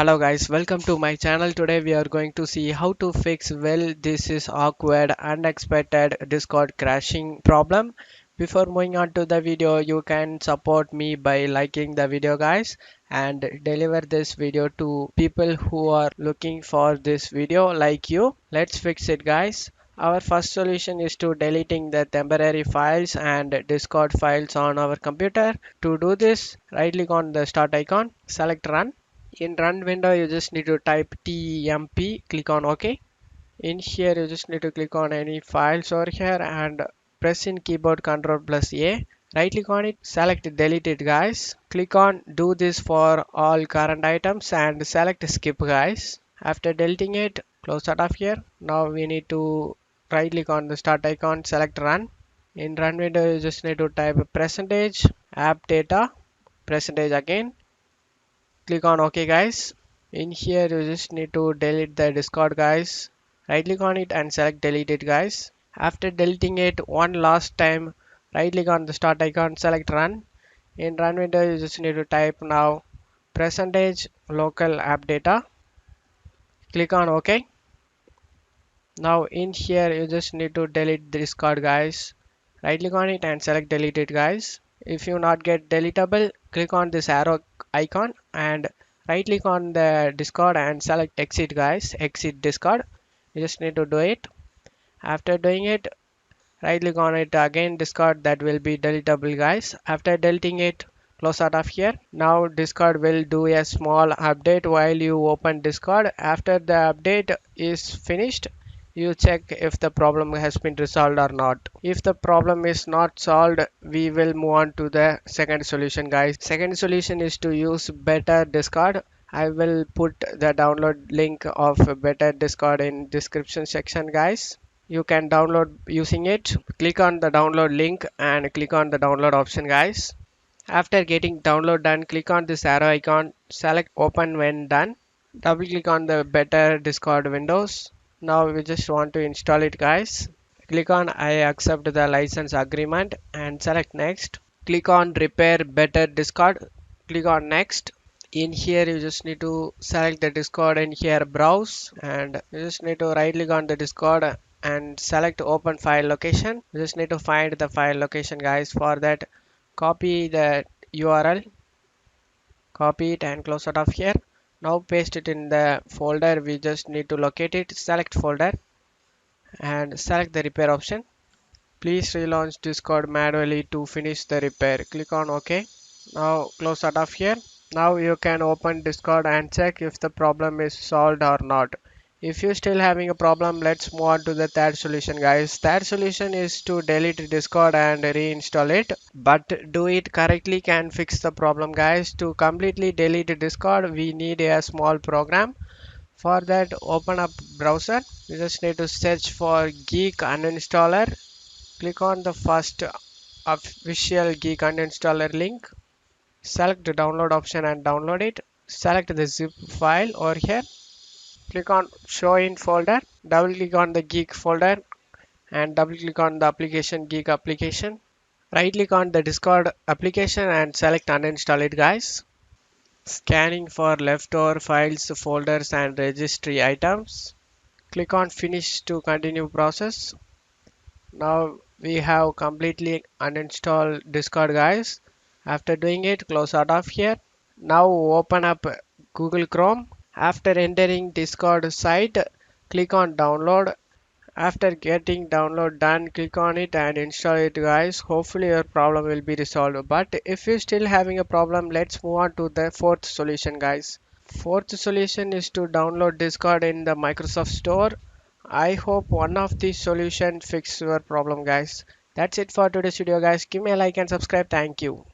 Hello guys, welcome to my channel. Today we are going to see how to fix this is awkward unexpected Discord crashing problem. Before moving on to the video, you can support me by liking the video guys and deliver this video to people who are looking for this video like you. Let's fix it guys. Our first solution is to deleting the temporary files and Discord files on our computer. To do this, right click on the start icon, select run. In run window, you just need to type temp, click on OK. In here, you just need to click on any files over here and press in keyboard Control plus A. Right click on it, select delete it guys. Click on do this for all current items and select skip guys. After deleting it, close out of here. Now we need to right click on the start icon, select run. In run window, you just need to type percentage app data, percentage again. Click on OK guys. In here you just need to delete the Discord guys. Right click on it and select delete it guys. After deleting it one last time, right click on the start icon, select run. In run window you just need to type now percentage local app data. Click on OK. Now in here you just need to delete the Discord guys. Right click on it and select delete it guys. If you not get deletable, click on this arrow icon and right click on the Discord and select exit guys, exit Discord. You just need to do it. After doing it, right click on it again, Discord, that will be deletable guys. After deleting it, close out of here. Now Discord will do a small update while you open Discord. After the update is finished, you check if the problem has been resolved or not. If the problem is not solved, we will move on to the second solution guys. Second solution is to use better Discord. I will put the download link of better Discord in description section guys. You can download using it. Click on the download link and click on the download option guys. After getting download done, click on this arrow icon, select open when done. Double click on the better Discord windows. Now we just want to install it guys. Click on I accept the license agreement and select next. Click on repair better Discord. Click on next. In here you just need to select the Discord and here browse, and you just need to right click on the Discord and select open file location. You just need to find the file location guys. For that, copy the URL, copy it and close out of here. Now paste it in the folder. We just need to locate it, select folder and select the repair option. Please relaunch Discord manually to finish the repair. Click on OK. Now close out of here. Now you can open Discord and check if the problem is solved or not. If you're still having a problem, let's move on to the third solution guys. Third solution is to delete Discord and reinstall it, but do it correctly can fix the problem guys. To completely delete Discord, we need a small program. For that, open up browser. You just need to search for Geek Uninstaller. Click on the first official Geek Uninstaller link. Select the download option and download it. Select the zip file over here. Click on show in folder. Double click on the Geek folder and double click on the application Geek application. Right click on the Discord application and select uninstall it guys. Scanning for leftover files, folders and registry items. Click on finish to continue process. Now we have completely uninstalled Discord guys. After doing it, close out of here. Now open up Google Chrome. After entering Discord site, click on download. After getting download done, click on it and install it guys. Hopefully your problem will be resolved. But if you're still having a problem, let's move on to the fourth solution guys. Fourth solution is to download Discord in the Microsoft Store. I hope one of these solutions fix your problem guys. That's it for today's video guys. Give me a like and subscribe. Thank you.